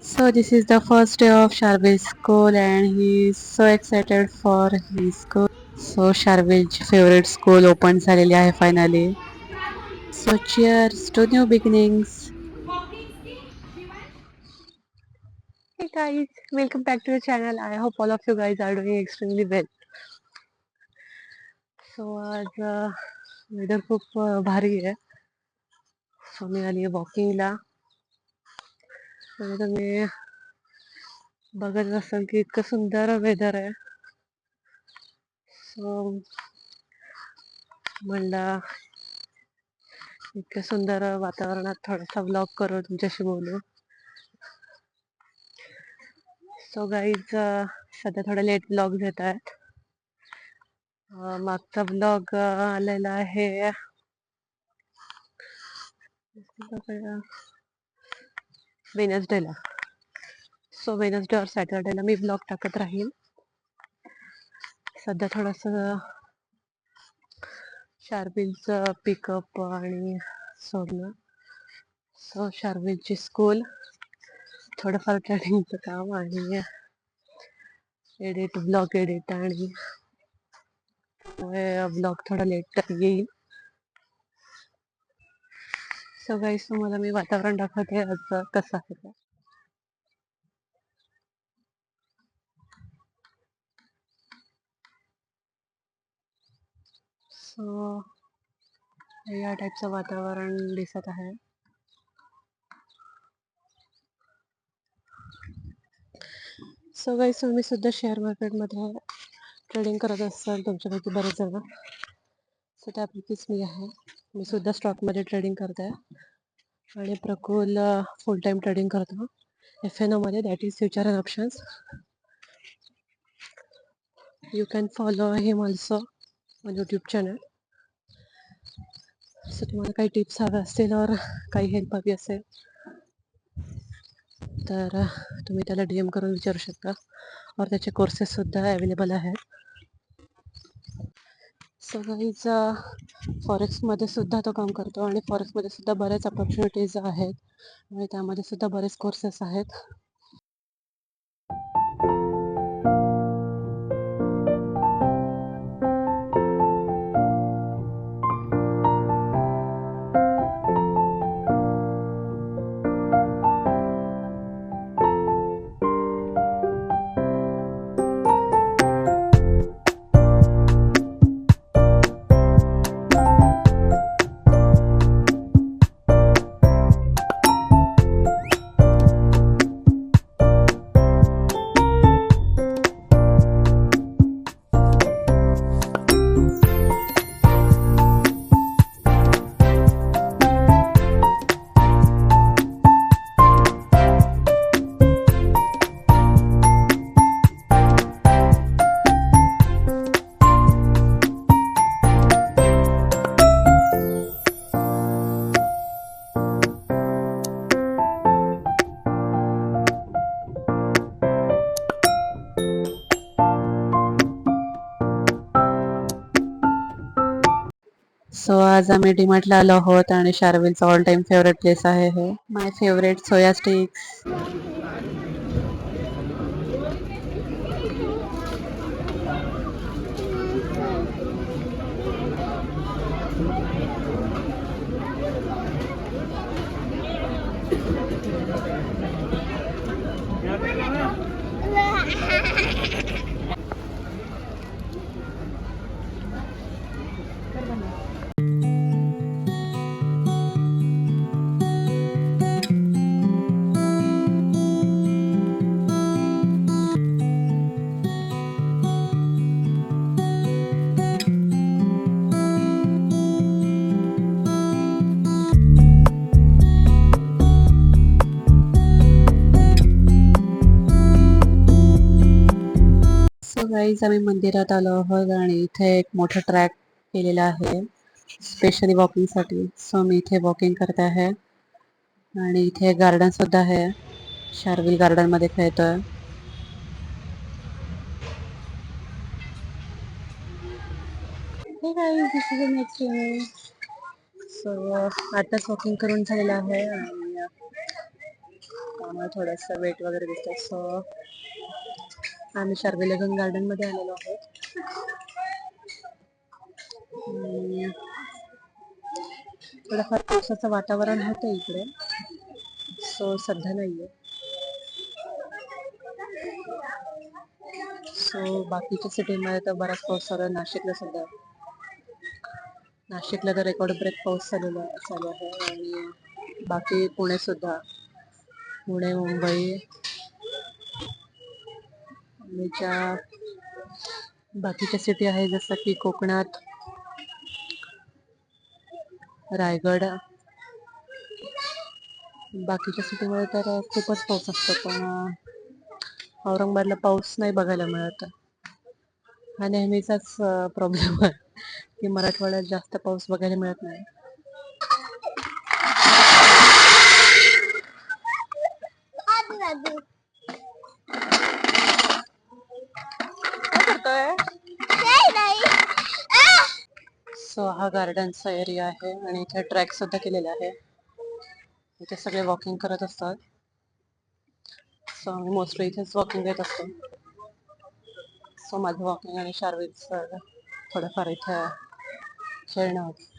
So this is the first day of Sharvil's school and he is so excited for his school. So Sharvil's favorite school open झालेली आहे finally. So cheers to new beginnings. Hey guys, welcome back to the channel. I hope all of you guys are doing extremely well. So आज weather खूप भारी आहे. So मी आली वॉकिंगला आणि तुम्ही बघत असाल की इतकं सुंदर वेदर आहे. सो म्हणलं इतक्या सुंदर वातावरणात थोडासा व्लॉग करू तुमच्याशी बोलू. सो गाईज सध्या थोडा लेट व्लॉग घेत आहेत. मागचा व्लॉग आलेला आहे वेनसडेला. सो वेनसडे और सॅटर्डेला मी व्लॉग टाकत राहील. सध्या थोडस शार्विलचं पिकअप आणि सोडणं. सो शार्विलची स्कूल, थोडंफार ट्रेडिंगचं काम आणि ब्लॉग एडिट आणि ब्लॉग थोडा लेट येईल. सो गाईस तुम्हाला मी वातावरण दाखवते आज कसं आहे. सो या टाईपचं वातावरण दिसत आहे. सो गाईस तुम्ही सुद्धा शेअर मार्केटमध्ये ट्रेडिंग करत असाल तुमच्यापैकी बरेच जण. सो त्यापैकीच मी आहे. मी सुद्धा स्टॉकमध्ये ट्रेडिंग करते आणि प्रकुल फुल टाइम ट्रेडिंग करतो FNO मध्ये, that is future and options. You can follow him also on YouTube channel. So तुम्हाला काही टिप्स हव्या असतील और काही हेल्प हवी असेल तर तुम्ही त्याला DM करून विचारू शकता और त्याचे कोर्सेस सुद्धा अवेलेबल आहेत. सो गाईज फॉरेक्समध्ये सुद्धा तो काम करतो आणि फॉरेक्समध्ये सुद्धा बरेच ऑपॉर्च्युनिटीज आहेत आणि त्यामध्ये सुद्धा बरेच कोर्सेस आहेत. सो आज आम्ही डीमार्टला आलो आहोत आणि शार्विलचा ऑल टाइम फेवरेट प्लेस आहे हे. माय फेवरेट सोया स्टिक्स. सो गाईज आम्ही मंदिरात आलो आहोत आणि इथे एक मोठा ट्रॅक केलेला आहे स्पेशली वॉकिंगसाठी. सो मी इथे वॉकिंग करते आहे आणि इथे गार्डन सुद्धा आहे. शार्विल गार्डन मध्ये खेळतोय. सो आताच वॉकिंग करून झालेलं आहे आणि आम्हाला थोडंसं वेट वगैरे दिसतं. सो आम्ही शार्विलेगन गार्डन मध्ये आलेलो आहोत. थोडंफार पावसाचं वातावरण होतं इकडे, सो सध्या नाहीये. सो बाकीच्या सिटीमध्ये तर बराच पाऊस चालू आहे. नाशिकला तर रेकॉर्ड ब्रेक पाऊस चालू आहे. आणि बाकी पुणे सुद्धा, पुणे, मुंबई आणि ज्या बाकीच्या सिटी आहे जसं की कोकणात, रायगड, बाकीच्या सिटीमध्ये तर खूपच पाऊस असतो. पण औरंगाबादला पाऊस नाही बघायला मिळत. हा नेहमीचाच प्रॉब्लेम आहे की मराठवाड्यात जास्त पाऊस बघायला मिळत नाही. सो हा गार्डनचा एरिया आहे आणि इथे ट्रॅक सुद्धा केलेला आहे. इथे सगळे वॉकिंग करत असतात. सो आम्ही मोस्टली इथेच वॉकिंग घेत असतो. सो माझं वॉकिंग आणि शार्विकचं थोडंफार इथे खेळणं होतं.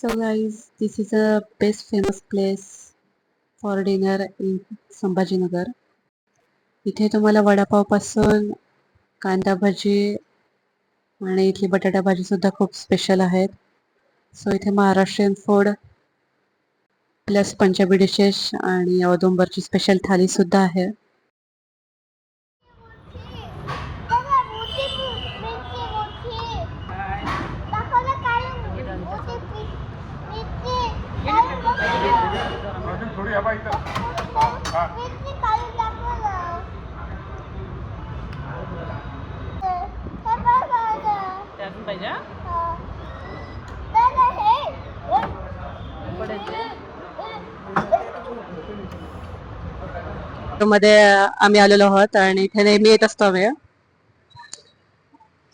So guys, this is a best famous place for dinner in Sambhajinagar. इथे तुम्हाला वडापाव पासून कांदा भजी आणि इथली बटाटा भाजी सुद्धा खूप स्पेशल आहेत. सो इथे Maharashtrian food plus Punjabi dishes आणि औदुंबरची स्पेशल थाली सुद्धा आहे. मध्ये आम्ही आलेलो आहोत आणि इथे नेहमी येत असतो आम्ही.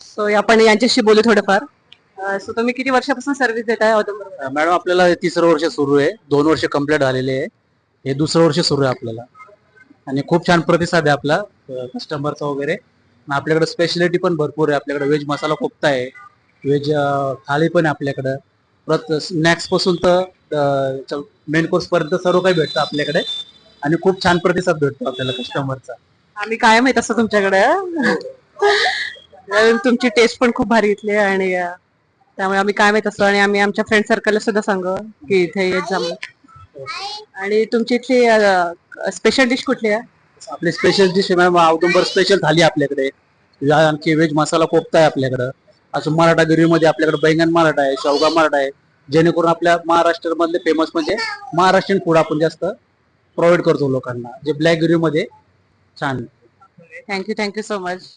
सो आपण यांच्याशी बोलू थोडंफार. सो तुम्ही किती वर्षापासून सर्व्हिस देताय औदुंबर? मॅडम आपल्याला 3रं वर्ष सुरू आहे. 2 वर्ष कंप्लीट झालेले आहे. हे 2रं वर्ष सुरू आहे आपल्याला आणि खूप छान प्रतिसाद आहे आपला कस्टमरचा वगैरे. आणि आपल्याकडे स्पेशलिटी पण भरपूर आहे. आपल्याकडे व्हेज मसाला कोफ्ता आहे, व्हेज थाळी पण आहे आपल्याकडं. परत स्नॅक्स पासून तर मेन कोर्स पर्यंत सर्व काही भेटतं आपल्याकडे आणि खूप छान प्रतिसाद भेटतो आपल्याला कस्टमरचा. आम्ही कायम येत असतो तुमच्याकडे. तुमची टेस्ट पण खूप भारी इथली आणि त्यामुळे आम्ही कायम येत असतो आणि आम्ही आमच्या फ्रेंड सर्कलला सुद्धा सांगू की इथे येत जा म्हणून. आणि तुमची इथली स्पेशल डिश कुठली आहे? आपली स्पेशल डिश मॅम औदुंबर स्पेशल थाली आपल्याकडे. आणखी व्हेज मसाला कोफ्ता आहे आपल्याकडं. अजून मराठा गिरवीमध्ये आपल्याकडे बैंगन मराठा आहे, शेवगा मराठा आहे. जेणेकरून आपल्या महाराष्ट्र मधले फेमस म्हणजे महाराष्ट्रीयन फूड आपण जास्त प्रोव्हाइड करतो लोकांना, जे ब्लॅक गिरवीमध्ये छान. Thank you so much.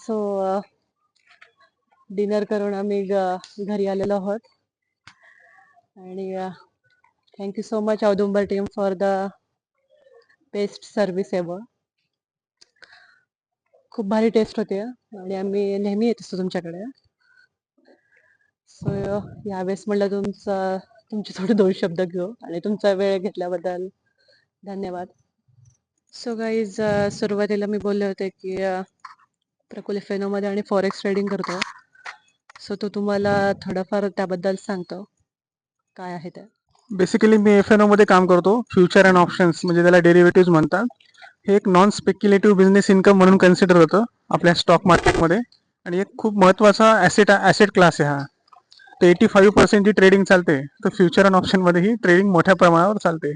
So dinner करून आम्ही घरी आलेलो आहोत आणि thank you so much Audumbar team for the best service ever. खूप भारी टेस्ट होते आणि आम्ही नेहमी येत असतो तुमच्याकडे. सो यावेळेस म्हटलं तुमचे थोडे 2 शब्द घेऊ आणि तुमचा वेळ घेतल्याबद्दल धन्यवाद. सो गाईज सुरुवातीला मी बोलले होते की प्रकुल FNO मध्ये आणि फॉरेक्स ट्रेडिंग करतो. सो तो तुम्हाला थोडंफार त्याबद्दल सांगतो काय आहे ते. बेसिकली मी FNO मध्ये काम करतो. फ्युचर अँड ऑप्शन्स म्हणजे त्याला डेरिव्हेटिव्ह म्हणतात. हे एक नॉन स्पेक्युलेटिव्ह बिझनेस इन्कम म्हणून कन्सिडर होतं आपल्या स्टॉक मार्केटमध्ये आणि एक खूप महत्त्वाचा ॲसेट क्लास आहे हा. तर 85% जी ट्रेडिंग चालते तर फ्युचर अँड ऑप्शनमध्ये ही ट्रेडिंग मोठ्या प्रमाणावर चालते.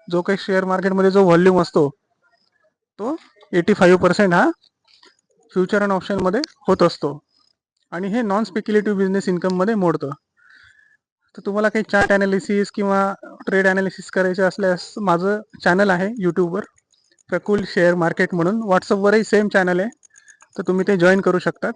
जो काही शेअर मार्केटमध्ये जो व्हॉल्यूम असतो तो 85% हा फ्युचर अँड ऑप्शनमध्ये होत असतो आणि हे नॉन स्पेक्युलेटिव्ह बिझनेस इन्कममध्ये मोडतं. तर तुम्हाला काही चार्ट ॲनालिसिस किंवा ट्रेड ॲनालिसिस करायचे असल्यास माझं चॅनल आहे यूट्यूबवर प्रकुल शेअर मार्केट म्हणून. व्हॉट्सअपवरही सेम चॅनल आहे तर तुम्ही ते जॉईन करू शकतात.